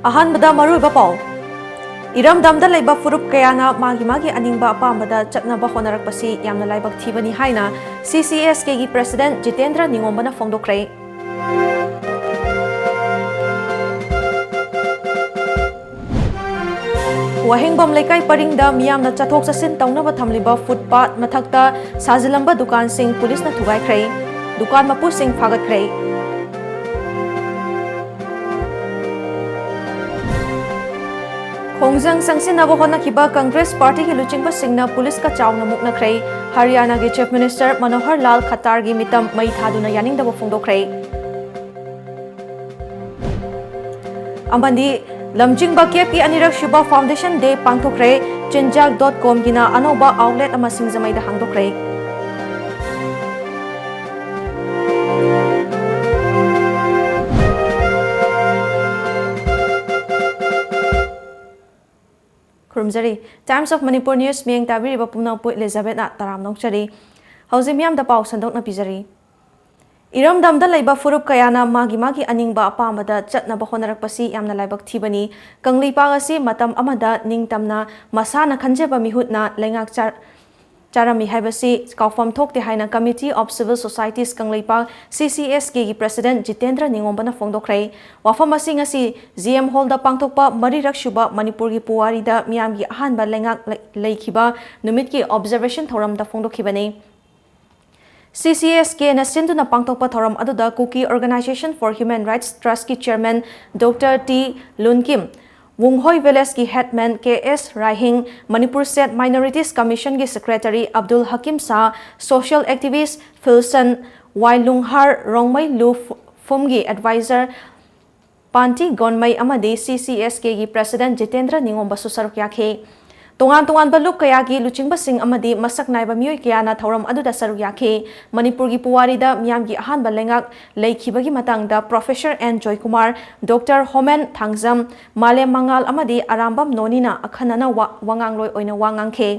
अहानबदा मरुइबा पाउ इरमदमदा लैबा फुरुप कयाना मागी अनिंगबा अपामबदा चटनबा होनरकपसी यामना लाइबक थीबनी हाइना CCSK की प्रेसिडेंट जितेंद्र निंगोंबना फोंदोक्रे वहेंगबम लेकाई परिंगदा मियामना चथोक चसिन तौनबा थमलिबा फुटपाथ मथक्ता साजिलंबा दुकान सिंह पुलिसना थुगाइख्रे दुकान मपु सिंह फागतख्रे खोंजंग संगसिनबा होनखिबा कांग्रेस पार्टी की लुचिंगबा सिंहना पुलिस का चावना मुकनख्रे हरियाणा के चीफ मिनिस्टर मनोहर लाल खट्टर की मितम मई थादुना यानिंगदबा फोंदोक्रे अमंदी lamjingba की अनिरक शुबा फाउंडेशन डे पांथोक्रे chinjak.com गिना अनोबा आउटलेट अमा सिंगजमैदा हांगदोक्रे खुरमजरी टाइम्स ऑफ मणिपुर न्यूज़ मियंग ताबिरिबा पुमनापु एलिजाबेथ ताराम नोंचरी हौजे मियामदा पाउ संदोकना पिजरी इरमदमदा लैबा फुरुप कयाना मागी अनिंगबा अपामबदा चटनबा होनरकपसी यामना लाइबक थीबनी कंगलीपाग असि मतम अमदा निंगतमना मसाना खंजेबा मिहुतना लेंगाक चारमी हाइबसी काउफम थोकते हाइना Committee of Civil Societies Kangleipak CCSK की प्रेसिडेंट जितेंद्र निंगोंबना फोंदोक्रे वाफम असि ngasi GM हॉल दा पांगथोकपा मरीरक शुबा मणिपुर की पुवारीदा मियामगी अहानबा लेंगाक लेखिबा नुमित की observation थोरमदा फोंदोखिबनी CCSK na sinduna pangtokpa thoram aduda Kuki Organization for Human Rights Trust की chairman doctor T Lunkim Vunghoi village की headman KS Raihing Manipur State Minorities Commission की secretary Abdul Hakim Shah social activist Philson Wailunghar Rongmei लू फुमगी एडवाइजर पांटी गोनमई अमदी CCSK की प्रेसिडेंट जितेंद्र निंगोंबा सुसरुक याखे तोंगान बलुक कया की लुचिंगबा सिंह अमदी मसक नाइबा मियोय कयाना थौरम अदुदा सरुक याखे मणिपुर की पुवारीदा मियामगी अहानबा लेंगाक लेखिबगी मतंगदा professor N Joy Kumar doctor Homen Thangjam मालेम मंगाल अमदी अरामबम नोनीना अखनना वांगांगलोय ओइना वांगांखे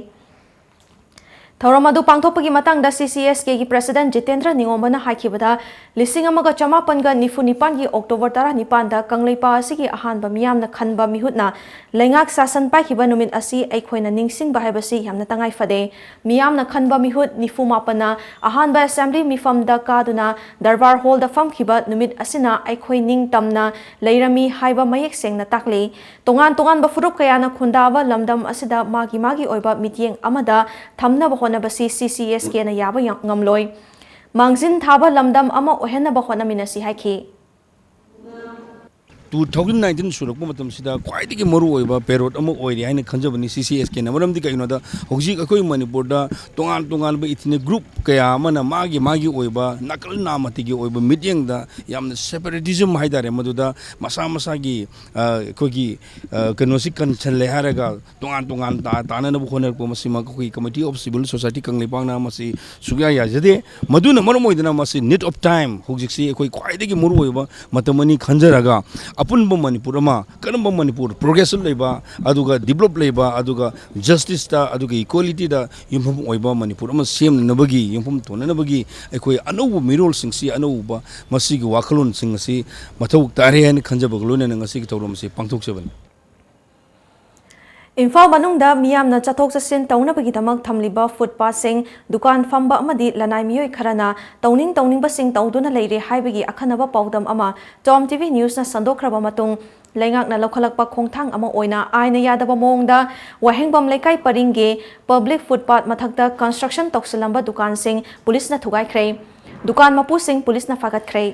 थौरम अदु पांगथोकपगी मतंगदा CCSK की प्रेसिडेंट जितेंद्र निंगोंबना हाइखिबदा 1994 की अक्टोबर 19 दा कंगलेपा असिगी अहानबा मियामना खनबा मिहुतना लेंगाक शासन पाइखिबा नुमित असि अखोइना निंगसिंगबा हाइबसि यामना तंगाई फदे मियामना खनबा मिहुत 94 अहानबा असेंबली मिफमदा कादुना दरबार हॉल दा फमखिबा नुमित असिना अखोइ निंगतमना लेरमी हाइबा मयेक सेंगना ताकले तोंगान बफुरुप कयाना खुंदाबा लमदम असिदा मागी ओइबा मिटियेंग अमदा थमनबा होनबसि CCSK ना याबा ngamloi मांगजिन थाबा लमदम अमा ओहेनबा होनमिनसि हाइखि 2019 सुरक्पा मतमसिदा ख्वाइदगी मरु ओइबा पेरोड अमा ओइरि हाइना खंजबनी CCSK ना मरमदि कइनोदा होजिक अखोइ मणिपुरदा तोंगान बा इथिने ग्रुप कया अमना मागी ओइबा नकल नामतिगी ओइबा मिटियंगदा यामना सेपरेटिज्म हाइदारे मदुदा मसा की अखोइगी कनोसि कनछले हारगा तोंगान ताननबो होनरपो मसिमा अखोइ कमिटी ऑफ सिविल सोसाइटी कंगलेपांगना मसि सुग्या याजदे मदुना मरम ओइदना मसि need of time होजिकसि अखोइ ख्वाइदगी Maru ओइबा मतमनि खंजरगा अपुनब Manipur कनब Manipur progressive लेबा अदुगा डेवलप लेबा अदुगा जस्टिस ता अदुगा इक्वालिटी दा युमफम ओइबा मणिपुर सेमनबगी युमफम तोननबगी अखोइ अनौब मिरोल सिंगसी अनौब मसिगी वाखलोन सिंगसी मथौ तारे हन खंजबग लोनन ngasi तौरमसे पांथोकसेबनी इम्फाल मनुंगदा मियामना चथोक चसिन तौनबगीदमक थमलिबा फुटपाथ सिंह दुकान फंबा अमदी लनाई मियोय खरना तौनिंग बसिंग तौदुना लेरे हाइबगी अखनबा पाउदम अमा TOMTV न्यूज़ ना संदोखरबा मतुंग लेंगाकना लौखलकपा खोंथांग अमा ओइना आइना यादबा मोंगदा वहेंगबम लेकाई परिंगे पब्लिक फुटपाथ मथक्ता कंस्ट्रक्शन तौसलंबा दुकान सिंह पुलिसना थुगाइख्रे दुकान मपु सिंह पुलिसना फागतख्रे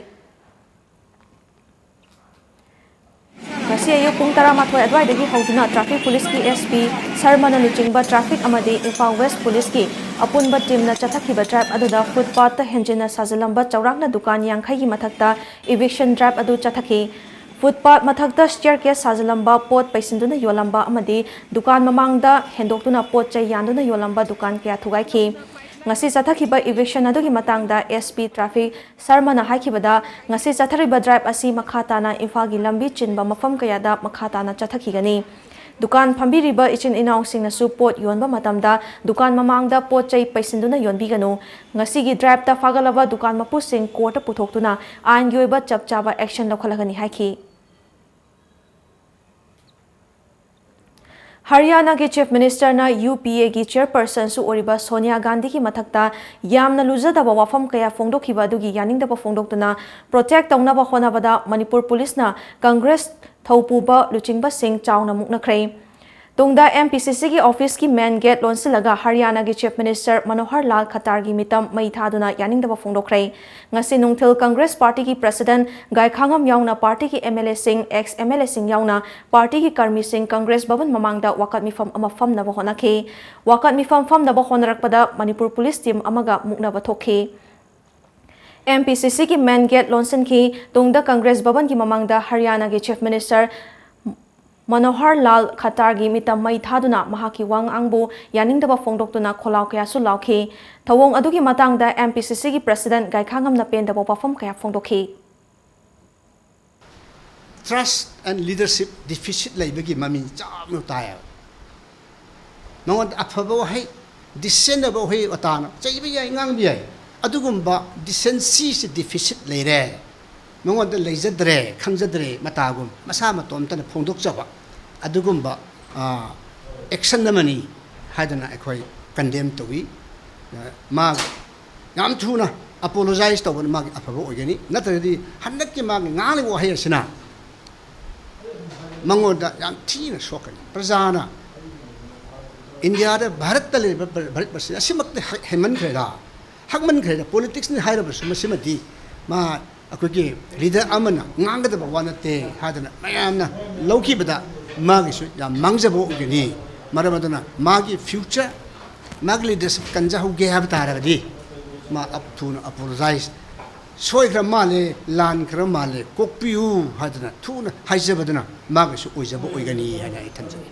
पुंग 12 अद्वाइदगी हौदुना ट्रैफिक पुलिस की SP सरमना लुचिंगबा ट्रैफिक अमदी इम्फाल वेस्ट पुलिस की अपुनबा टीमना चथखिबा ड्राइव अदुदा फुटपाथ हेंजिना साजलंबा चौराकना दुकान यांखई की मथक्ता इविक्शन ड्राइव अदु चथखि फुटपाथ मथक्ता स्टेयरकेस साजलंबा पोट पैसिंदुना योलंबा अमदी दुकान ममांगदा हेंदोक्तुना पोट चै यानुना योलंबा दुकान कया थुगाइखि ngasi chathakhiba eviction adugi matangda SP traffic sarmana haikibada ngasi chathariba drive asi makhatana imphal gi lambi chinba mafam kayada makhatana chathakigani दुकान फंबीरीब इचिन इनाउसिंगनसु पोट योनबा मतमदा दुकान ममांगदा pot चै पैसिंदुना योनबीगनु ngasiगी ड्राइव ता फागलबा दुकान मपुसिंग कोर्ट पुथोक्तुना आइनगी ओइबा चपचाबा एक्शन लौखलगनी हाइखि Haryana के चीफ मिनिस्टर ना UPA की chairperson सु ओरिबा सोनिया गांधी की मथक्ता यामना लुजदबा वाफम कया फोंदोखिबा अदुगी यानिंगदबा फोंदोक्तुना प्रोटेक्ट तौनबा होनाबदा मणिपुर पुलिस ना कांग्रेस थौपुबा लुचिंगबा सिंह चावना मुकनख्रै तुंगदा MPCC की ऑफिस की मेन गेट लोनसिलगा हरियाणा के चीफ मिनिस्टर मनोहर लाल खट्टर की मितम मई थादुना यानिंगदबा फोंदोख्रै ngasi nungthil कांग्रेस पार्टी की प्रेसिडेंट गायखांगम यावना पार्टी की MLA Singh ex MLA Singh यावना पार्टी की कर्मी सिंह कांग्रेस भवन ममांगदा वाकत मिफम अमा फमनबा होनाखे वाकत मिफम फमनबा होनरकपदा मणिपुर पुलिस टीम अमगा मुकनबा थोखे MPCC की मेन गेट लोनसन की तुंगदा कांग्रेस भवन की ममांगदा हरियाणा के चीफ मिनिस्टर मनोहर लाल खट्टर की मितम मई थादुना महाकी वांग आंगबो यानिंगदबा फोंदोक्तुना खोलाव कयासु लाउखे थवोंग अदुगी मतंगदा MPCC की प्रेसिडेंट गायखांगम नपेंदबो पाफम कया फोंदोखे Trust and leadership deficit laibagi mami jamno taya nongod afabo hai dissenable hai atana chaibi yai ngang bi ai adugumba decency se deficit leire nongod leijadre khangjadre matagum masa matom tan phongdok jaba adugumba action namani hadana ekhoi condemn towi ma yam thuna apologize to ma afabo ogeni natradi hannak ki ma ngali wo hai sina mangoda yam thina sokani prajana india da bharat tale bharat basi asimak heman kheda hakman kheda politics ni haira bas masimadi ma akogi leader amana ngangada ba wanate hadana mayamna lauki bada magi su ya mangjabo ogeni maramadana magi future magi leadership kanja hu ge hab taradi ma up to apologize soy gramale lan gramale kokpiu hadana thuna haijabadana magi su oijabo oigani hana ithanjani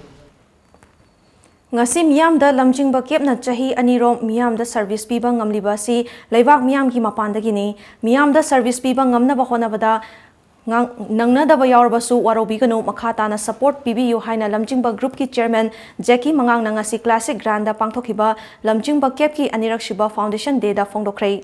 ngasi miyam da lamjingba kepna chahi anirom miyam da service piba ngamliba si leibak miyam ki mapandagi ni miyam da service piba ngamna ba hona bada nangna da ba yaur basu warobi kanu makhata na support PBU haina lamjingba group ki chairman Jackie Mangang na ngasi classic grand da pangthokiba lamjingba kep ki anirak shiba foundation day da phongdokrei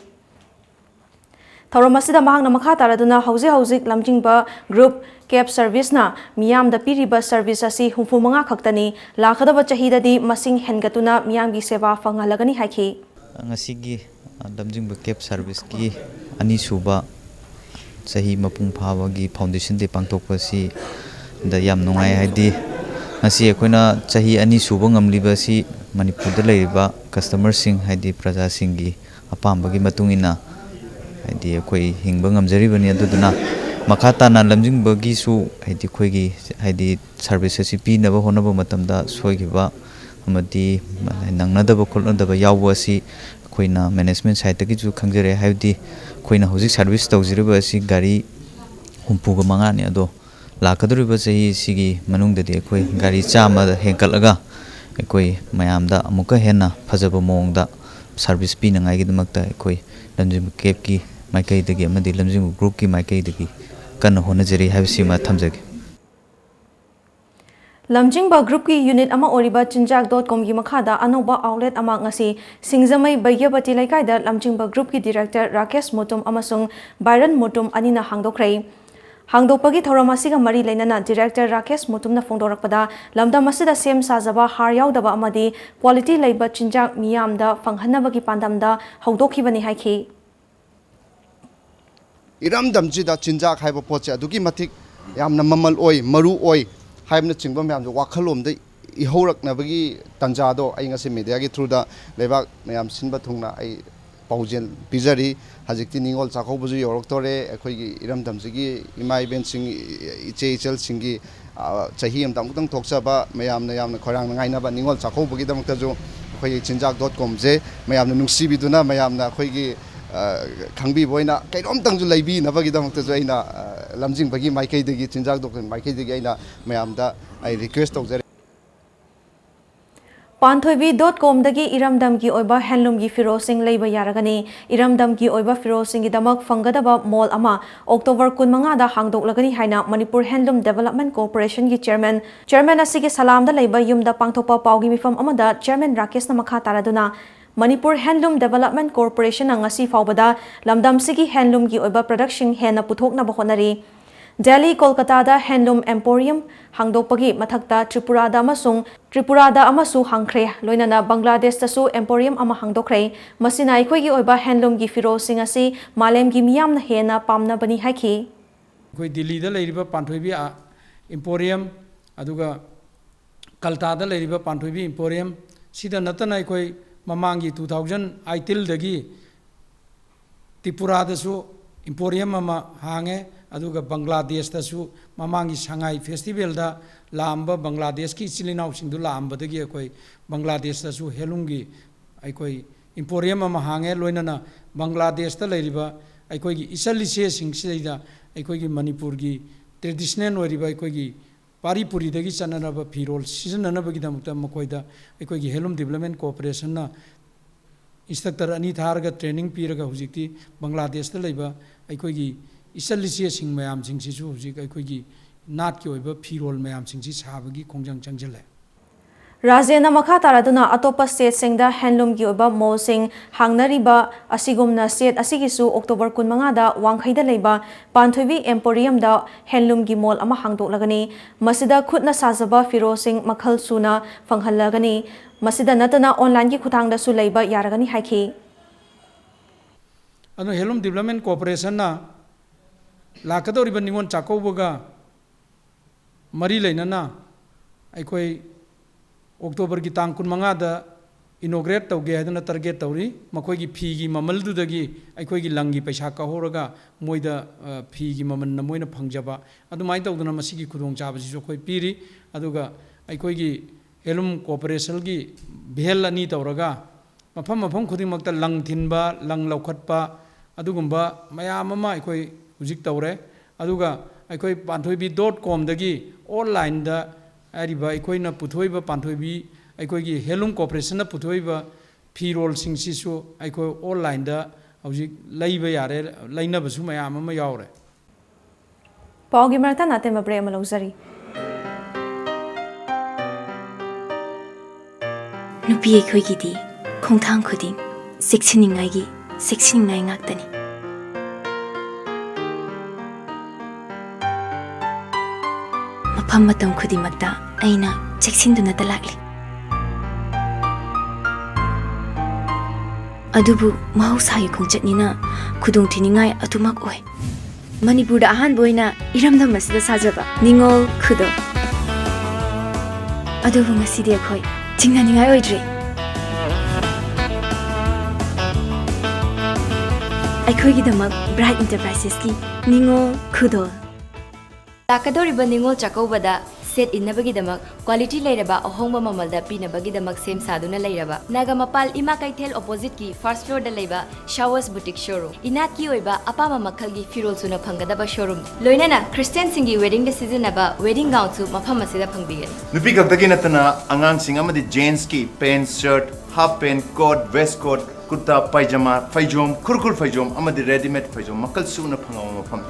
Thauromasida mahang na makha taraduna hauzik lamjingba group cab service na miyam da piriba service asi humfu manga khaktani lakhadaba chahida di masing hengatuna miyam gi seva fangalagani haiki ngasi gi lamjingba cab service ki ani suba chahi mapung phawa gi foundation de pangtokpa si da yam nungai haidi ngasi ekoina chahi ani suba ngamliba si manipur da leiba customer sing haidi praja sing gi apamba gi matungina haidi ekoi hingba ngamjari bani aduduna makata na lamjingba gi su haidi khoi gi haidi service si pi na ba hona ba matam da soi gi ba amadi nangna da ba khulna da ba yawa si khoina management side gi ju khangjare haidi khoina hoji service tawjiri ba si gari humpu ga manga ni ado lakaduri ba sei sigi manung da de khoi gari chama da henkalaga ekoi mayam da amuka hena phajaba mong da service pi na ngai gi damakta ekoi lamjingba kep ki maikai dagi amadi lamjingba group ki maikai dagi kan honajari habsi ma thamjage lamjingba group ki unit ama oriba chinjak.com gi makhada anoba outlet ama ngasi singjamai bagyabati laikai da lamjingba group ki director Rakesh Mutum amasung Byron Mutum anina hangdokrei hangdopagi thoramasi ga mari leinana director Rakesh Mutum na phongdorakpada lamda masida sem sajaba har yaudaba amadi quality leiba chinjak miyam da phanghanabagi pandamda hawdokhibani haiki iram damji da chinjak haiba poche adugi matik yamna mamal oi maru oi haibna chingba myam jo wakhalom de ihorak na bagi tanja do ai ngase media gi through da lebak myam sinba thungna ai paujen bizari hajikti ningol chakho buju yorok tore ekhoi gi iram damji gi imai ben sing iche ichel singi chahi am dam tang thoksa ba myam na yamna khorang ngai na ba ningol chakho bugi dam ta jo khoi chinjak.com je myam na nungsi biduna myam na khoi gi khangbi boina kairom tangju leibi nabagi damakta jo aina lamjing bagi maikai degi chinjak dok maikai degi aina mayam da ai request tawjare panthoibi.com dagi iramdam gi oiba handloom gi firosing leiba yaragani iramdam gi oiba firosing gi damak fangadaba mall ama October 15 da hangdoklagani haina Manipur Handloom Development Corporation gi chairman asigi salam da leiba yumda pangthopa pawgi mifam amada chairman Rakesh na makha taraduna Manipur Handloom Development Corporation ang ngasi fawbada lamdam sigi handloom gi oiba production hena puthokna ba honari Delhi Kolkata Handloom Emporium hangdokpagi mathakta Tripurada amasu hangkhre loinana Bangladesh tasu Emporium ama hangdokre masina aikoi gi oiba handloom gi firo singasi malem gi miyam na hena pamna bani haiki koi Delhi da leiriba panthoibi Emporium aduga Kalta da leiriba panthoibi Emporium sida natana koi mamangi 2018 dagi Tripura dasu Emporium ama hange aduga Bangladesh tasu mamangi Shanghai Festival da lamba Bangladesh ki chilinau singdu lamba dagi koi Bangladesh tasu helungi koi Emporium ama hange loinana Bangladesh ta leiriba koi gi isalise sing sida koi gi Manipur gi traditional oiriba koi gi Paripuri dagi chananaba firol sijananaba gi damukta makoida koi gi helum development cooperation na instructor ani tharga training piraga hujikti Bangladesh ta leiba koi gi isalise sing mayam sing sisu hujik koi gi nat ki oiba firol mayam sing si sabagi kongjang changjale Rajena makha taraduna atopa state singda handloom gi oba mall sing hangnariba asigumna state asigisu October 15 da wangkhaida leiba Panthoibi Emporium da handloom gi mall ama hangdoklagani masida khutna sajaba firo sing makhal suna fanghallagani masida natana online gi khutangda su leiba yaragani haiki ano handloom development cooperation na lakadoriba ningon chakoboga mari leinana aikoi October ki tang kun manga da inaugurate tauge hadana target tauri makoi gi phi gi mamal du dagi aikoi gi langi paisa ka horaga moida phi gi maman na moina phangjaba adumai tawduna masigi khudong chaba ji jo khoi piri aduga aikoi gi helum cooperation gi bhel ani tawraga mafam khuding makta lang thinba lang laukhatpa adugumba mayam ama aikoi hujik tawre aduga aikoi panthoibi.com dagi online da ariba aikoina puthoiba panthoibi aikoigi helum cooperation na puthoiba firol singsisu aiko online da hojik leiba yare laina basu mayam ama yaure Paugi marta nate mabre malozari Nupi aikoigi di khongthang khuding seksiningai ngaktani Pamatam Kudimakta, Aina, Chexinduna Dalakli. Adubu, Mausai Kongchatnina, Kudung Tiningai Atumak Oi. Manipur Ahan Boina, Iram the Masida Sajaba, Ningol Kudo. Adubu Masidia Koi, Tinganingai Oidri. I could get them up, Bright Enterprises ki, Ningol Kudo. Lakadoriba ningol chakobada set innabagidamak quality leiraba ahongba mamalda pinabagidamak sem saduna leiraba nagamapal ima kaithel opposite ki first floor da leiba showers boutique showroom inat ki oiba apama makhal gi firol suna phangadaba showroom loinana Christian singi wedding da seasonaba wedding gown su mafam asida phangbigani nupi kaktagi natana angang sing amadi jeans ki pants shirt half pant coat vest coat kurta pajama faijom kurkul faijom amadi ready made faijom makal suna phangama mafam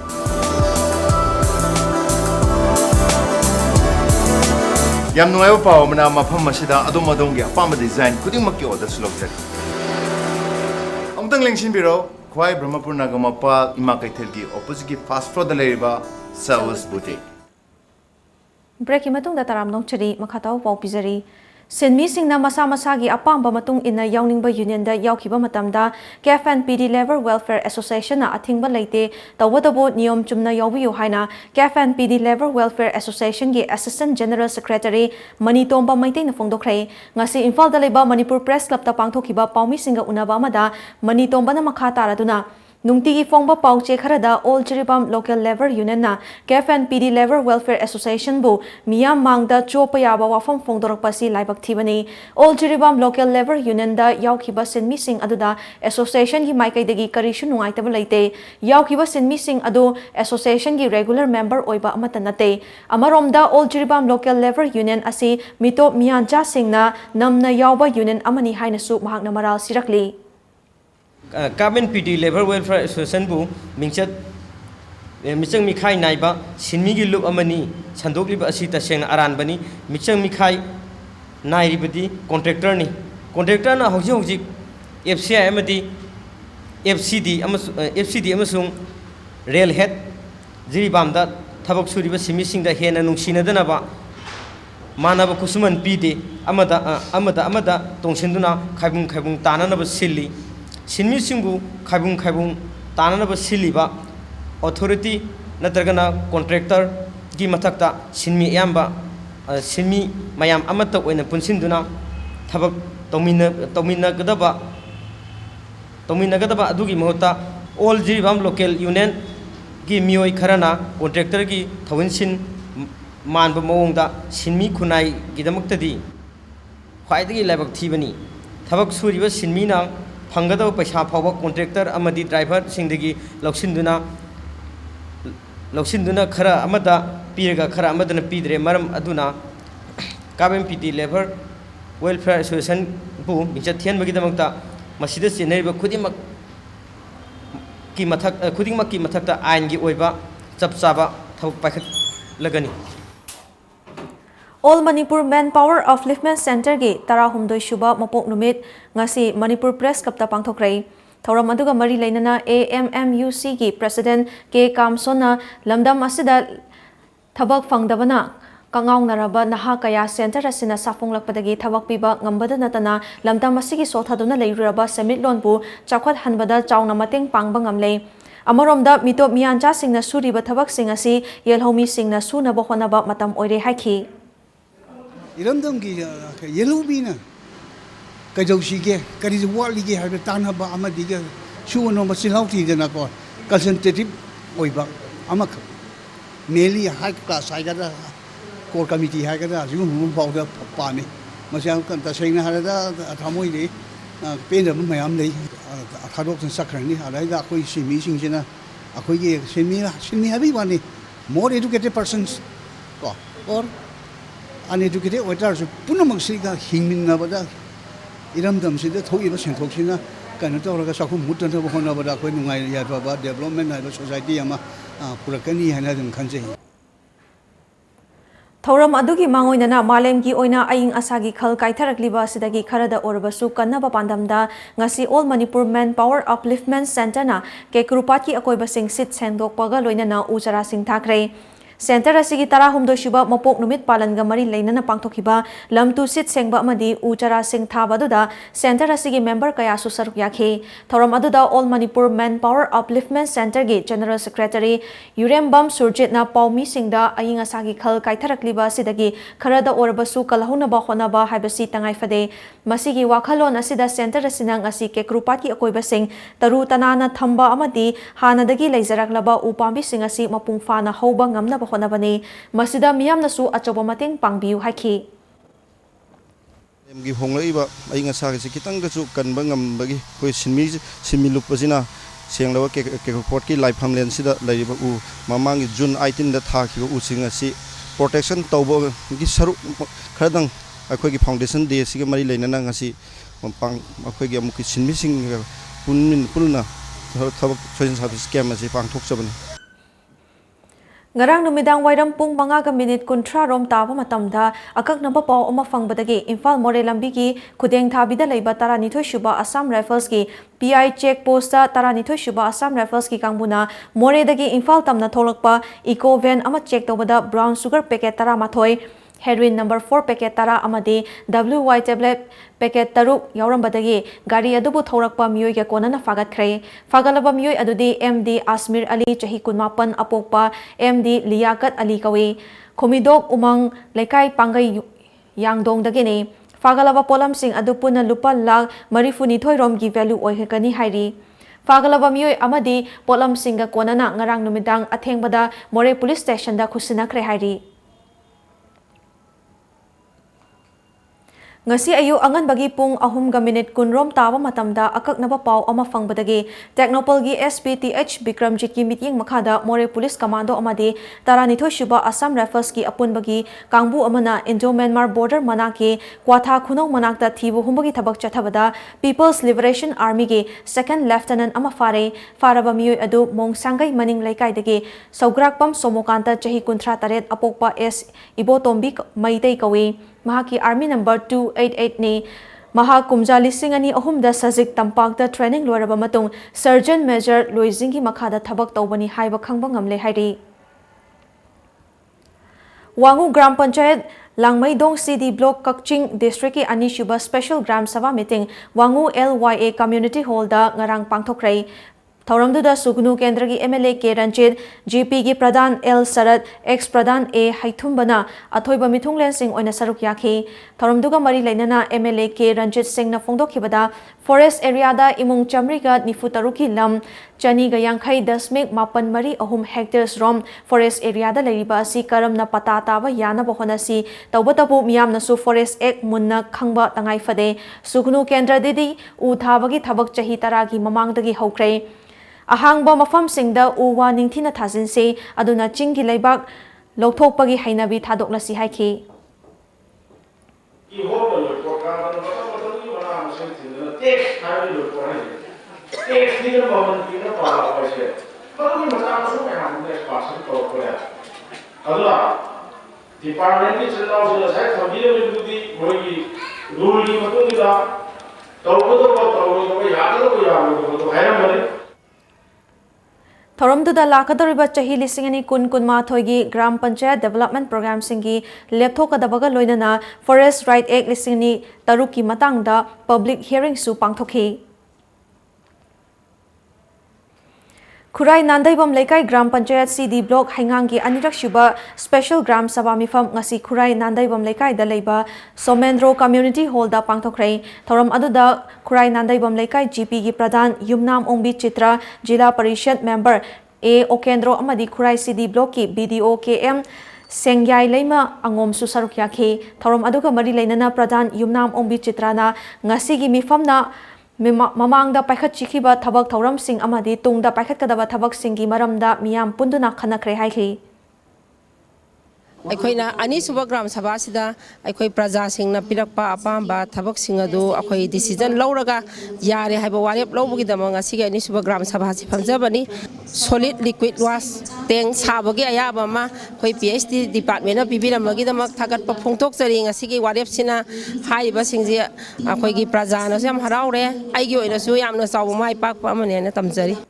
Yam nuevo pao mana mafam masida adom gi apam design kuding makki order slogzer amtang lengsin biro khwai brahmapur nagamapa ima kaithel gi opposite gi fast floor da leiba service boutique Break matung da taram nong chari makhatau pau pizari Sinmi singna masa gi apamba matung ina yawningba union da yawkiba matamda KFN PD Level Welfare Association na athingba leite tawadabu niyom chumna yawbiyu haina KFN PD Level Welfare Association gi Assistant General Secretary Mani Tomba Maitei na phongdokhrei ngasi Imphal da leba Manipur Press Club ta pangthokiba paumi singa unaba amada Mani Tomba na makha taraduna Nungtigi Fongba Pauche Kharada All Chiribam Local Level Union na KFN PD Level Welfare Association bu Miyam Mangda Chopayaba Wafam Fongdorakpasi Laibak Thibani All Chiribam Local Level Union da Yawkiba Sinmi Sing Aduda Association gi Maikaidagi Karishu Nungaitaba Leite Yawkiba Sinmi Sing Adu Association gi regular member Oiba Amata Nate Amaromda All Chiribam Local Level Union asi Mito Mianja Singna Namna Yawba Union Amani Hainasu Mahakna Maral Sirakli KFN PD Level Welfare Association bu mingchat michang mikhai naiba sinmi gi lup amani sandokliba asi taseng aran bani michang mikhai nairibadi contractor na hojik FCI amadi FCD amasung rail head jiribam da ꯊꯕꯛ ꯁꯨꯔꯤꯕ ꯁꯤꯟꯃꯤꯁꯤꯡꯗ ꯍꯦꯟꯅ ꯅꯨꯡꯁꯤꯅꯗꯅꯕ ꯃꯥꯟꯅꯕ ꯈꯨꯠꯁꯨꯃꯟ ꯄꯤꯗꯦ ꯑꯃꯗ ꯇꯣꯡꯁꯤꯟꯗꯨꯅ ꯈꯥꯏꯕꯨꯡ ꯇꯥꯅꯅꯕ ꯁꯤꯜꯂꯤ ꯁꯤꯟꯃꯤꯁꯤꯡꯕꯨ ꯈꯥꯏꯕꯨꯡ ꯇꯥꯅꯅꯕ ꯁꯤꯜꯂꯤꯕ authority ꯅꯠꯇ꯭ꯔꯒꯅ ꯀꯣꯟꯇ꯭ꯔꯦꯛꯇꯔꯒꯤ ꯃꯊꯛꯇ ꯁꯤꯟꯃꯤ ꯑꯌꯥꯝꯕ ꯁꯤꯟꯃꯤ ꯃꯌꯥꯝ ꯑꯃꯠꯇ ꯑꯣꯏꯅ ꯄꯨꯟꯁꯤꯟꯗꯨꯅ ꯊꯕꯛ ꯇꯧꯃꯤꯟꯅꯒꯗꯕ ꯑꯗꯨꯒꯤ ꯃꯍꯨꯠꯇ ꯑꯣꯜ ꯖꯤꯔꯤꯕꯥꯝ ꯂꯣꯀꯦꯜ ꯌꯨꯅꯤꯌꯟꯒꯤ ꯃꯤꯑꯣꯏ ꯈꯔꯅ ꯀꯣꯟꯇ꯭ꯔꯦꯛꯇꯔꯒꯤ ꯊꯧꯁꯤꯟ ꯃꯥꯟꯕ ꯃꯑꯣꯡꯗ ꯁꯤꯟꯃꯤ ꯈꯨꯟꯅꯥꯏꯒꯤꯗꯃꯛꯇꯗꯤ ꯈ꯭ꯋꯥꯏꯗꯒꯤ ꯂꯥꯏꯕꯛ ꯊꯤꯕꯅꯤ ꯊꯕꯛ ꯁꯨꯔꯤꯕ ꯁꯤꯟꯃꯤꯅ ꯐꯪꯒꯗꯕ ꯄꯩꯁꯥ ꯐꯥꯎꯕ ꯀꯣꯟꯇ꯭ꯔꯦꯛꯇꯔ ꯑꯃꯗꯤ ꯗ꯭ꯔꯥꯏꯚꯔꯁꯤꯡꯗꯒꯤ ꯂꯧꯁꯤꯟꯗꯨꯅ ꯈꯔ ꯑꯃꯗ ꯄꯤꯔꯒ ꯈꯔ ꯑꯃꯗꯅ ꯄꯤꯗ꯭ꯔꯦ ꯃꯔꯝ ꯑꯗꯨꯅ ꯀꯥꯕꯦꯟ ꯄꯤꯇꯤ ꯂꯦꯕꯔ ꯋꯦꯜꯐꯤꯌꯔ ꯑꯦꯁꯣꯁꯤꯌꯦꯁꯟꯕꯨ ꯃꯤꯡꯆꯠ ꯊꯤꯍꯟꯕꯒꯤꯗꯃꯛꯇ ꯃꯁꯤꯗ ꯆꯦꯟꯅꯔꯤꯕ ꯈꯨꯗꯤꯡꯃꯛꯀꯤ ꯃꯊꯛꯇ ꯑꯥꯏꯟꯒꯤ ꯑꯣꯏꯕ ꯆꯞ ꯆꯥꯕ ꯊꯕꯛ ꯄꯥꯏꯈꯠꯂꯒꯅꯤ All Manipur Manpower Upliftment Center gi 18 suba mapok numit ngasi Manipur Press Club ta pangthokrai thauram aduga mari leinana AMMUC gi President K Kamsona lamdam asida thabak fangdabana kangaung naraba naha kaya center asina safunglapadagi thabak piba ngambada natana lamdam asigi sothaduna leiruraba semit lonbu chakhwat hanbada chauna mateng pangba ngamle Amoromda mitop miancha singna suriba thabak singasi yelhomi singna sunaba honaba matam oire haiki Iramdam ki yellow bina kajaushige kari walige har tanaba amadiga shuno masilauti dana ko consultative oiba amak meli high class haigada core committee haigada ju bawda pani masang kan ta saina harada thamoi ni pena mayam nei thadok sakrani halaida koi simi singina akoi ge simi habi wani more educated persons ko or uneducated voters punamag siga hingminabada iramdam sida thoiba senthokina kana tawraga sakhum mutana honabada koi nungai yadwa development na society ama purakani hana dum khanjei Thauram adugi mangoinana malemgi oina aing asagi khal kaitharakliba sidagi kharada orbasu kannaba pandamda ngasi All Manipur Manpower Upliftment Center na kekrupati akoiba sing sit sendokpaga loinana ujara sing thakre Center asigi 18 suba mapok numit palanga mari leinana pangthokiba lamtu sit sengba amadi ujara sing thabaduda center asigi member kaya su saruk yakhe thoram aduda All Manipur Manpower Upliftment Center gi General Secretary Yurembam Surjit na paumi singda aing asagi khal kaitharakliba sidagi kharada orbasu kalahuna ba honaba haibasi tangai fade masigi wakhalon asida center asinang asi kekrupati akoiba sing taru tanana thamba amadi hanadagi leizaraklaba upambi sing asi mapung fana hoba ngamna honabani masida miyamna su achoba mateng pangbiu haiki emgi honglaiba ainga sa ki kitang da chu kanba ngambagi koi sinmi lupasina senglawa ke report ki live hamlen sida laiba u mamangi June 18 da tha ki u singa si protection tawbo gi saru khadang akhoi gi foundation day si mari leinana ngasi pang akhoi gi amuki sinmi sing pulna thabak social service scam asi pang thok chabani Ngarang numidang wairam pung manga ka minute kuntra rom taba matamda akak namba paw oma fangbadagi Imphal More lambi ki khudeng thabida leiba 12 suba Assam Rifles ki PI check post ta 12 suba Assam Rifles ki kangbuna More dagi Imphal tamna tholakpa eco van ama check tobada brown sugar packet 13 heroin number 4 packet tara amadi WY tablet packet taruk yaurambadagi gari adubu thorakpa miyoi ke konana fagatkhre fagalaba miyoi adudi MD Asmir Ali chahi 18 apokpa MD Liakat Ali kawi khomidok umang lekai pangai yangdong dagini fagalaba polam sing adupuna lupa lakh marifuni thoirom gi value oihekani hairi fagalaba miyoi amadi polam singa konana ngarang numidang athengbada More police station da khusina khre hairi Ngasi ayu angan bagi pung ahum ga minute kunrom tawa matamda akak naba paw ama fangbadagi Technopol gi SPTH Bikramjit ki meeting makhada More Police Commando amadi 12 suba Assam Rifles ki apun bagi kangbu amana Indo-Myanmar border manaki kwatha khunau manakta thibu humbagi thabak chathabada People's Liberation Army gi second lieutenant ama faraba miyoi adu mong sangai maning laikai dagi Saugrakpam Somokanta chahi 38 apokpa S Ibotombi maitei kawi Mahaki Army number 288 ni Maha Kumja lising ani ahumda sajik tampakta training loiraba matung Sergeant Major Loizingi makhada thabak tawbani haiba khangba ngamle hairi Wangu Gram Panchayat Langmaidong CD Block Kakching District ki Anishuba Special Gram Sabha Meeting Wangu LYA Community Hall da ngarang pangthokrai. Thauramduda Sugnu Kendra ki MLA K Ranjit, GP ki Pradhan L Sarat, ex Pradhan A Haithumbana, Athoiba Mithunglen Singh oina saruk yakhi. Thauramduga mari lainana MLA K Ranjit Singh na phongdokhibada forest area da imung chamri ga nifutaruki lam chani ga yankhai dasmik mapan mari ahum hectares rom forest area da leiriba asi karam na pata taba yana bahonasi tawbatabu miyam nasu forest ek munna khangba tangai fade Sugnu Kendra didi u thabagi thabak chahi taragi mamangdagi hokrai. Ahangba mafam singda uwa ningthina thajinse aduna chinggi leibak lokthokpagi hainabi thadoknasi haiki. Thoramduda lakadoriba chahi lisingani kun thoigi Gram Panchayat Development Program singi lepthokadabaga loinana Forest Right Act lisingani taruki matangda public hearing su pangthokhi. Khurai Nandaibam Laikai Gram Panchayat CD Block Haingangi Anirak Shuba Special Gram Sabha Mifam ngasi Khurai Nandaibam Laikai da leiba Somendro Community Hall da pangthokrai. Thoram aduda Khurai Nandaibam Laikai GP gi Pradhan Yumnam Ongbi Chitra Jila Parishad Member A Okendro amadi Khurai CD Block ki BDO KM Sengyai Leima Angom su saruk yakhi. Thoram aduga mari lainana Pradhan Yumnam Ongbi Chitrana ngasi gi mifamna Mamangda paikhat chikhiba thabak thauram sing amadi tungda paikhat kadaba thabak singi maramda miyam punduna khanakre haikhi. ꯑꯩꯈꯣꯏꯅ ꯑꯅꯤꯁꯨꯕ gram ꯁꯚꯥꯁꯤꯗ ꯑꯩꯈꯣꯏ ꯄ꯭ꯔꯖꯥꯁꯤꯡꯅ ꯄꯤꯔꯛꯄ ꯑꯄꯥꯝꯕ ꯊꯕꯛꯁꯤꯡ ꯑꯗꯨ ꯑꯩꯈꯣꯏ decision ꯂꯧꯔꯒ ꯌꯥꯔꯦ ꯍꯥꯏꯕ ꯋꯥꯔꯦꯞ ꯂꯧꯕꯒꯤꯗꯃꯛ ꯉꯁꯤꯒꯤ ꯑꯅꯤꯁꯨꯕ ꯒ꯭ꯔꯥꯝ ꯁꯚꯥꯁꯤ ꯐꯝꯖꯕꯅꯤ ꯁꯣꯂꯤꯗ ꯂꯤꯀ꯭ꯋꯤꯗ ꯋꯥꯁ ꯇꯦꯡ ꯁꯥꯕꯒꯤ ꯑꯌꯥꯕ ꯑꯃ ꯑꯩꯈꯣꯏ PhD ꯗꯤꯄꯥꯔꯠꯃꯦꯟꯅ ꯄꯤꯕꯤꯔꯝꯕꯒꯤꯗꯃꯛ ꯊꯥꯒꯠꯄ ꯐꯣꯡꯗꯣꯛꯆꯔꯤ ꯉꯁꯤꯒꯤ ꯋꯥꯔꯦꯞꯁꯤꯅ ꯍꯥꯏꯔꯤꯕꯁꯤꯡꯁꯤ ꯑꯩꯈꯣꯏꯒꯤ ꯄ꯭ꯔꯖꯥꯅꯁꯨ ꯌꯥꯝ ꯍꯔꯥꯎꯔꯦ ꯑꯩꯒꯤ ꯑꯣꯏꯅꯁꯨ ꯌꯥꯝꯅ ꯆꯥꯎꯕ ꯃꯥꯏ ꯄꯥꯛꯄ ꯑꯃꯅꯦꯅ ꯇꯝꯖꯔꯤ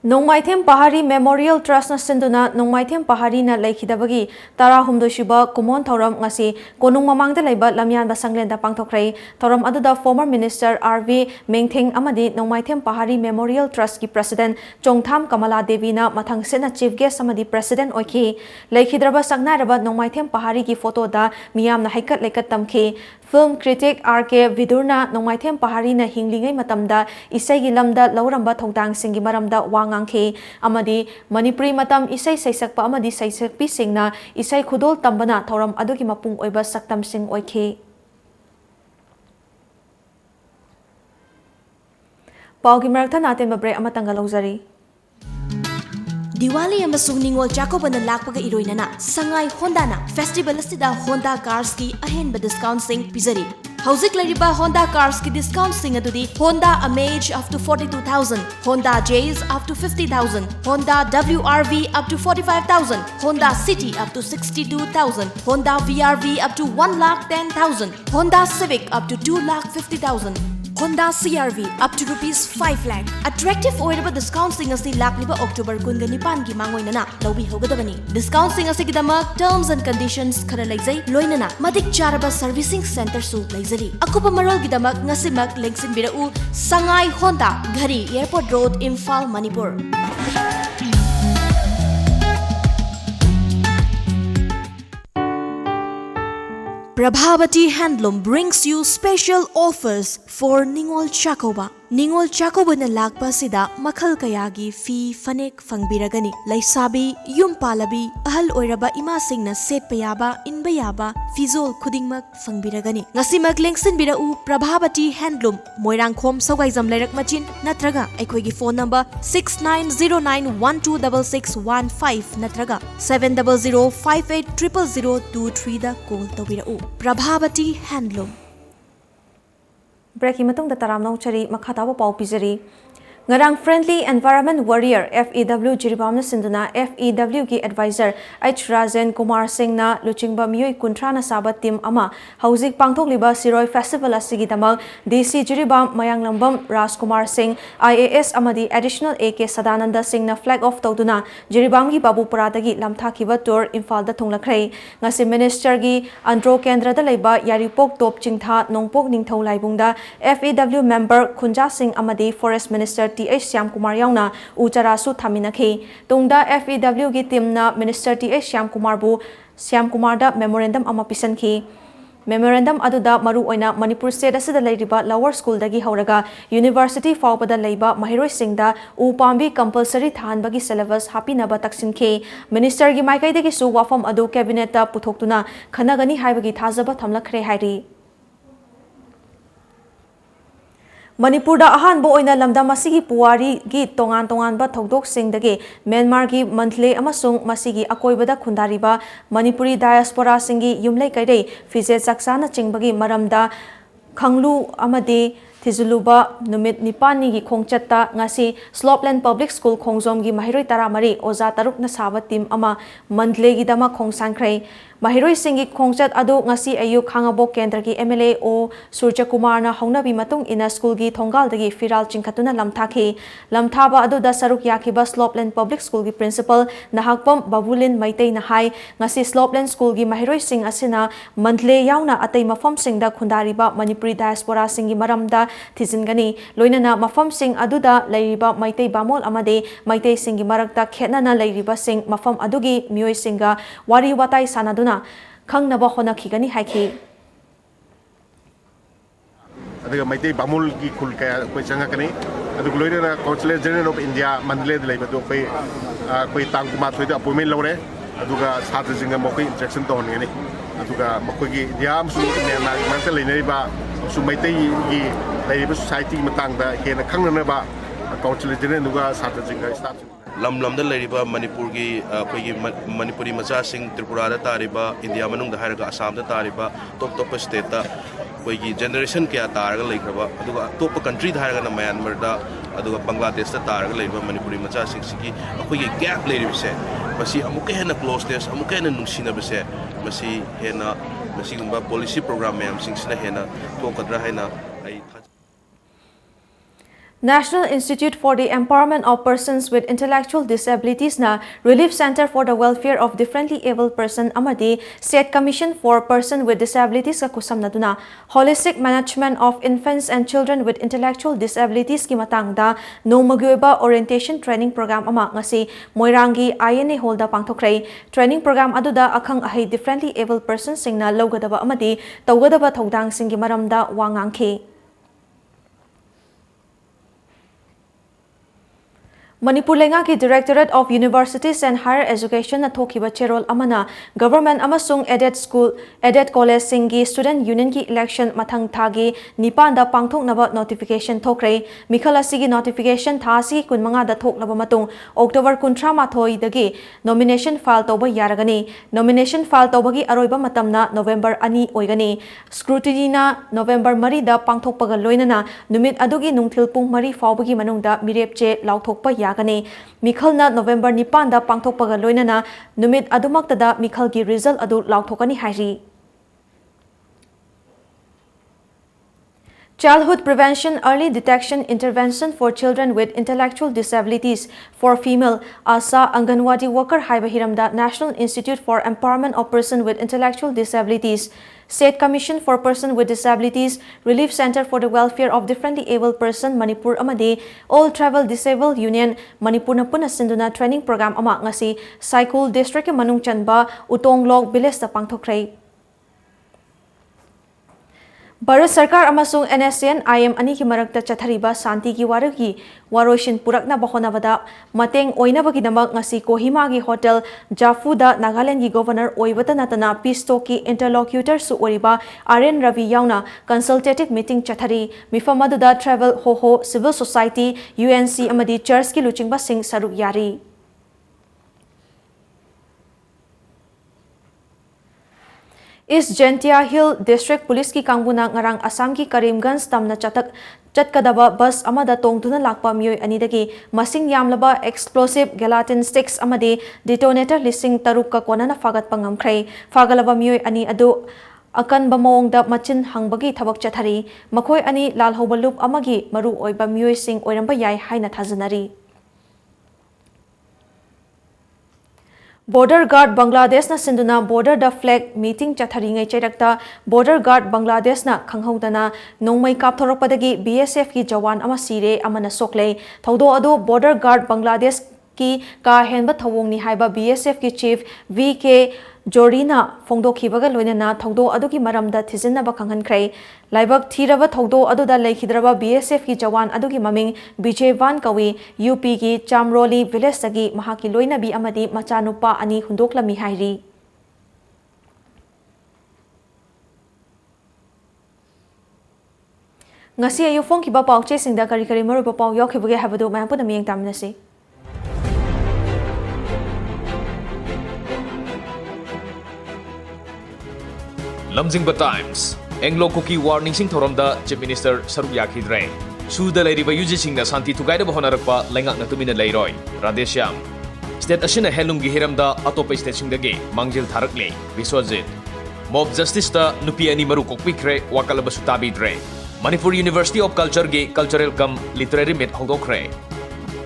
Nongmaithem Pahari Memorial Trust na sinduna Nongmaithem Pahari na laikhidabagi tara humdo shuba kumon thoram ngasi konung mamangda laiba lamyan basanglenda pangthokrai. Thoram aduda former Minister RV Mengthing amadi Nongmaithem Pahari Memorial Trust ki President Chongtham Kamala Devi na mathang sena Chief Guest amadi President oiki. Laikhidraba saknairaba Nongmaithem Pahari ki photo da miyam na haikat laikat tamki. Film critic RK Vidurna Nongmaithem Pahari na hinglingai matamda isai gi lamda lauramba thongtang singi maramda wangangki amadi Manipuri matam isai saisakpa amadi saisakpi singna isai khudol tambana thoram adugi mapung oiba saktam sing oiki. Paugi marakta natin mabre amatangga lauzari. Diwali amasung Ningol Chakobana lakpaga iroinana Sangai Honda na festival asida Honda cars ki ahenba discount sing pizari. Hauzik lariba Honda cars ki discount sing adudi Honda Amaze up to 42,000, Honda Jazz up to 50,000, Honda WRV up to 45,000, Honda City up to 62,000, Honda VRV up to 1,10,000, Honda Civic up to 2,50,000. Honda CRV up to rupees 5 lakh. Attractive oiraba discount sing asi lakliba October kunga nipan gi mangoinana lobi hogadabani. Discount sing asi gidamak terms and conditions khara laizai loinana madik charaba servicing center su laizari. Akupa marol gidamak ngasimak lengsin birau Sangai Honda Ghari Airport Road Imphal Manipur. Prabhavati Handloom brings you special offers for Ningol Chakoba. Ningol Chakoba na lakpa sida makhal kayagi fi fanek fangbiragani. Laisabi, yum palabi, ahal oiraba imasing na setpayaba, inbayaba, fizol kudingmak fangbiragani. Ngasi maglengsin birau Prabhavati Handloom, Moirang Khom Sawgaizam Lerak Machin, natraga aikoigi phone number 6909126615 natraga 700580023 da call tawirau. Prabhavati Handloom. Breaking matung da taram nau chari makhatawa pau pizari. Ngarang Friendly Environment Warrior FEW Jiribam na sinduna FEW ki advisor H Rajen Kumar Singh na luchingba miyoi kuntra na sabat team ama hauzik pangthok liba Siroi Festival asigi damag DC Jiribam Mayanglambam Ras Kumar Singh IAS amadi additional AK Sadananda Singh na flag off tawduna Jiribam gi Babupura dagi lamthakiba tour Imphal da thunglakhrei ngasi minister gi Andro Kendra da leiba Yaripok Top Chingtha Nongpok Ningthau Laibungda FEW member Khunja Singh amadi Forest Minister TH Syam Kumar yauna uchara su thaminakhi tungda FEW gi team na Minister TH Syam Kumar bu Syam Kumar da memorandum ama pisankhi memorandum aduda maru oina Manipur state asida leiriba lower school dagi hauraga university fawbada leiba mahiroi singda upambi compulsory thanbagi syllabus hapinaba taksinke minister gi maikai dagi su wafam adu cabinet ta puthoktuna khanagani haibagi thazaba thamlakhre hairi Manipur da ahan bo oina lamda masigi puwari gi tongan ba thodok singdagi Myanmar gi monthly amasung masigi akoibada khundariba Manipuri diaspora singi yumlei kairei fize saksana chingbagi maramda khanglu amade Tizuluba numit nipani gi khongchatta ngasi Slopeland Public School khongjom gi mahiroi taramari oza taruk na sabat team ama monthly gi dama khongsankrei mahiroi singi khongchat adu ngasi ayuk khangabo kendra gi MLA o Surja Kumar na haunabi matung ina school gi thongal dagi firal chingkhatuna lamthaki lamthaba adu da saruk yakiba Slopeland Public School gi principal nahakpam Babulin Maitei na hai ngasi Slopeland School gi mahiroi sing asina monthly yauna atei mafam singda khundariba Manipuri diaspora singi maramda thizingani loinana mafam sing aduda leiriba Maitei Bamol amade Maitei singi marakta khetnana leiriba sing mafam adugi mioi singa wari watai sanaduna Kangnaba honakigani haiki. Adiga Maitei Bamul ki khul kaya koi changa kani adug loina na Consulate General of India mandle de leiba do koi tang kuma thoi da appointment lore aduga satra jinga mo koi interaction to honi aduga makoi gi India su Myanmar manta leinari ba su Maitei gi leiba society matang da hena khangnana ba Consulate General duga satra jinga staff lam lam da leriba Manipur gi koi Manipuri macha sing Tripura da tariba India manung da haraga Assam da tariba top state da koi gi generation kya taraga leikraba aduga top country da haraga na Myanmar da aduga Bangladesh da taraga leriba Manipuri macha sing sigi koi gi gap leriba se masi amuke hena closeness amuke hena nungsina bese masi hena masi gumba policy program mayam sing sina hena to kadra hena ai National Institute for the Empowerment of Persons with Intellectual Disabilities na Relief Center for the Welfare of Differently Abled Person amadi State Commission for Person with Disabilities ka kusam na duna Holistic Management of Infants and Children with Intellectual Disabilities ki matangda no magyueba orientation training program ama ngasi Moirangi INA holda pangthokrai training program aduda akhang ahi differently abled persons singna logadaba amadi tawgadaba thodang singi maramda wangangki Manipur Lenga ki Directorate of Universities and Higher Education na thokiba cherol amana government amasung aided college singi student union ki election mathang thagi nipan da pangthok naba notification thokrai mikhala sigi notification thasi kunmanga da thoklaba matung October 13 dagi nomination file toba yaragani nomination file tobagi aroiba matamna November 2 oigani scrutiny na November 3 da pangthokpaga loinana numit adugi nungthil pung 3 fawbagi manungda mirepche lauthokpa Gani Mikhalna November 9 da pangthokpaga loinana numit adumaktada Mikhal gi result adu lauthokani hairi Childhood Prevention Early Detection Intervention for Children with Intellectual Disabilities for Female Asa Anganwadi Worker Haiba Hiramda National Institute for Empowerment of Person with Intellectual Disabilities State Commission for Person with Disabilities Relief Center for the Welfare of Differently Abled Person Manipur amadi All Travel Disabled Union Manipur na puna sinduna training program ama ngasi Saikul District manung chanba Utonglog Biles da pangthokrai Bharat Sarkar amasung NSCN IM ani ki marakta chathariba santi ki waragi waroshin purakna bahonabada mateng oinabagi damak ngasi Kohima gi hotel Jafu da Nagaland gi governor oibata natana pisto ki interlocutor su oriba RN Ravi yauna consultative meeting chathari mifamadu da travel hoho civil society UNC amadi church ki luchingba sing saruk yari East Gentia Hill District Police ki kangbuna ngarang Assam ki Karimganj tamna chatkadaba bus amada tongtuna lakpa miyoi anidagi masing yamlaba explosive gelatin sticks amadi detonator lising taruk ka konana fagat pangamkhrei fagalaba miyoi ani adu akan bamongda machin hangbagi thabak chathari makhoi ani lal hobalup amagi maru oiba miyoi sing oiramba yai haina thajanari. Border Guard Bangladesh na sinduna border da flag meeting chathari ngai chairakta Border Guard Bangladesh na khanghaudana nongmai kapthorakpadagi BSF ki jawan ama sire amana soklei thodo adu Border Guard Bangladesh ki ka henba thawongni haiba BSF ki chief VK Jorina phongdokhibaga loinana thodo adu ki maramda thijinnaba khanghankrei laibak thiraba thodo adu da leikhidraba BSF ki jawan adu ki maming Bijayvan kawi UP ki Chamroli village sagi mahaki loinabi amadi machanupa ani hundoklami hairi. Ngasi ayu phone ki ba pauche singda kari kari maru ba pau yokhibage habadu mayam puna miyeng tamnasi. Lamjingba Times, Anglo Cookie Warning Sing Thoromda, Chief Minister Saruk Yakhidre. Suda Lady Bayuji Sing na Santi to guide Honarakpa, Lengak Natumina Leroy, Radeshyam. State Ashina Helum Gihiramda, Atope Station the Gay, Mangjil Tarakle, Viswazit. Mob Justice ta Nupiani Marukok Pikre, Wakalabasutabi Dre. Manipur University of Culture Gay, Cultural Cum, Literary Met Hongokre.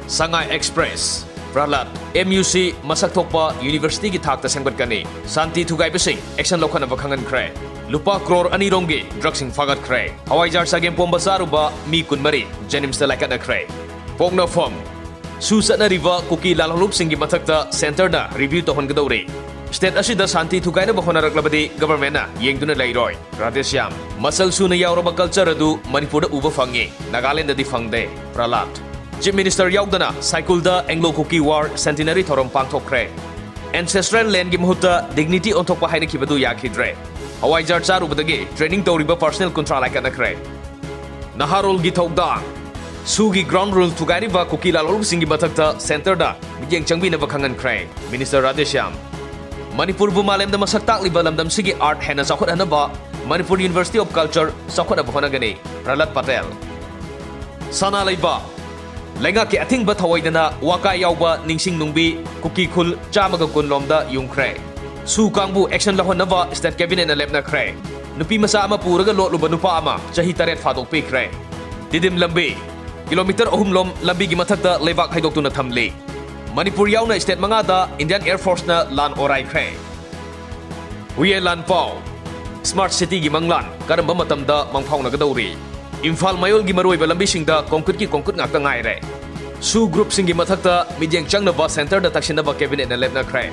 Sangai Express. Pralat, MUC, Masaktokpa, University ki thakta sengbat kani. Santi Thugay Bising, Action Lokana Vakangan Kre. Lupa Kror Anirongi, Drugsing Fagat Kre. Hawaii Jar Sagem Pombasaruba, Mi Kunmari, Jenims the Lakana Kre. Pogna Fom. Susat na Riva, Kuki Lalalup Singi Matakta, Center na, Review to Hongadori. State Ashida Santi Thugay na Bahonaraklabadi, Government na, Yengduna Leroy, Radeshyam. Masal Suna Yauraba Culture Adu, Manipur Uba Fangi, Nagaland di Fangde, Pralat. Chief Minister Yaudana, Saikulda Anglo Cookie War Centenary Thorom Pangtokre. Ancestral Land gi Muhuta Dignity on Tokpa Haina Kibadu Yakidre. Hawaii Jar Charubadagi, Training Toriba Personal Control Akanakre. Naharol Gitogda. Sugi Ground Rule Tugariba Cookie Lalol Singi Batakta Center da, Mijang Changbi Navakangan Kre. Minister Radeshyam. Manipur Bumalem the Masaktak Libalam Dam Sigi Art Hena Sakot Hanaba, Manipur University of Culture, Sakot Abhonagani, Pralat Patel. Sana Laiba. Lenga ki ating ba thawaidana waka yawba ningsing nungbi kuki khul chamaga kunlomda yungkre su kangbu action lahonava state cabinet na lepna kre nupi masa ama puraga lotluba nupa ama chahi taret phadok pe kre didim lambi kilometer ohumlom lambi gi mathakta lebak haidok tuna thamli Manipur yauna state mangada Indian Air Force na lan orai kre huye lan pau smart city gi manglan karamba matamda mangphau na gadawri Infal Mayol gi maroi balambi singda concrete ngakta ngai re. Su group singi mathakta midyang changna ba center da takshinda ba cabinet na lebna kre.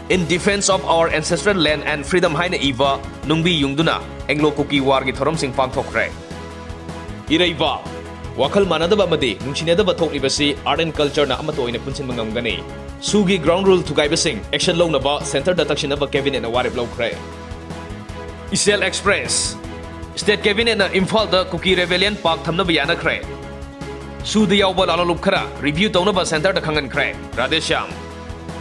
In defense of our ancestral land and freedom haina iva nungbi yungduna Anglo Cookie War gi thorom sing pangthokre. Iraiba wakal manada ba madi nungchineda ba thoklibasi art and culture na amato ina punsin mangamgani. Sugi ground rule to guide sing action low na ba center da takshinda ba cabinet na warib low kre. Isel Express State Cabinet na Imphal da Cookie Rebellion Park thamna bayana kre. Sudi yawba lalalup khara review tawna ba center da khangan kre. Radeshyam.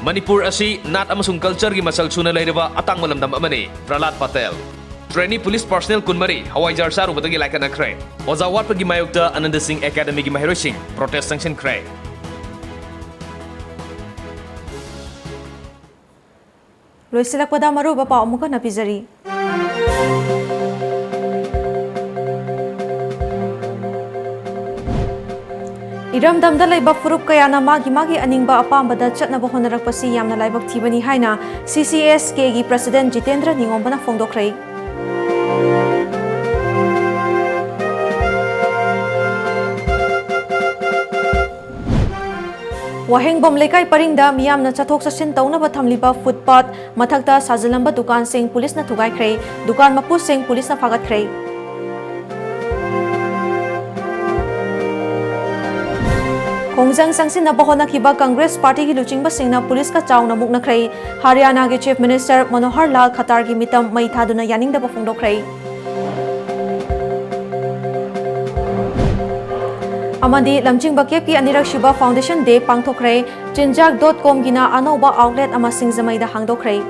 Manipur asi nat amasung culture gi masal suna leireba atang malamdam amani. Pralat Patel. Trainee Police Personnel kunmari Hawaii Jar Saru badagi laikana kre. Ozawat pagi mayukta Ananda Singh Academy gi mahiro sing protest sanction kre. Loisilakpada maru ba pau muka napizari. Iram damda laibak furup kaya na magi aningba apambada chatnaba honarakpasi yamna laibak thibani haina CCSK gi President Jitendra Ningombana phongdokhrei. Wahengbom lekai paringda miyamna chathok chasin taunaba thamliba footpath mathakta sajalamba dukan sing police na thugai khrei dukan mapu sing police na fagat khrei. Kongjang sangsin na bahona kiba Congress Party ki luchingba singna police ka chawna mukna khrei Haryana ge Chief Minister Manohar Lal Khattar ki mitam mai thaduna yaningda ba phongdokhrei. Amadi lamjingba kep ki anirak shiba Foundation Day pangthokhrei chinjak.com gina anoba outlet ama singzamai da hangdokhrei.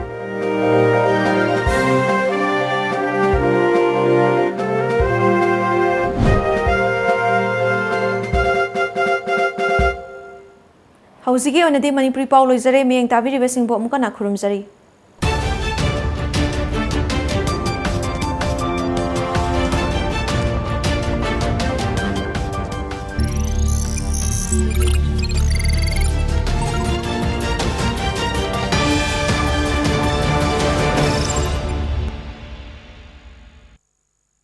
ꯍꯧꯖꯤꯛꯀꯤ ꯑꯣꯏꯅꯗꯤ ꯃꯅꯤꯄꯨꯔꯤ ꯄꯥꯎ ꯂꯣꯏꯖꯔꯦ ꯃꯤꯌꯦꯡ ꯇꯥꯕꯤꯔꯤꯕꯁꯤꯡꯕꯨ ꯑꯃꯨꯛꯀ ꯈꯨꯔꯨꯝꯖꯔꯤ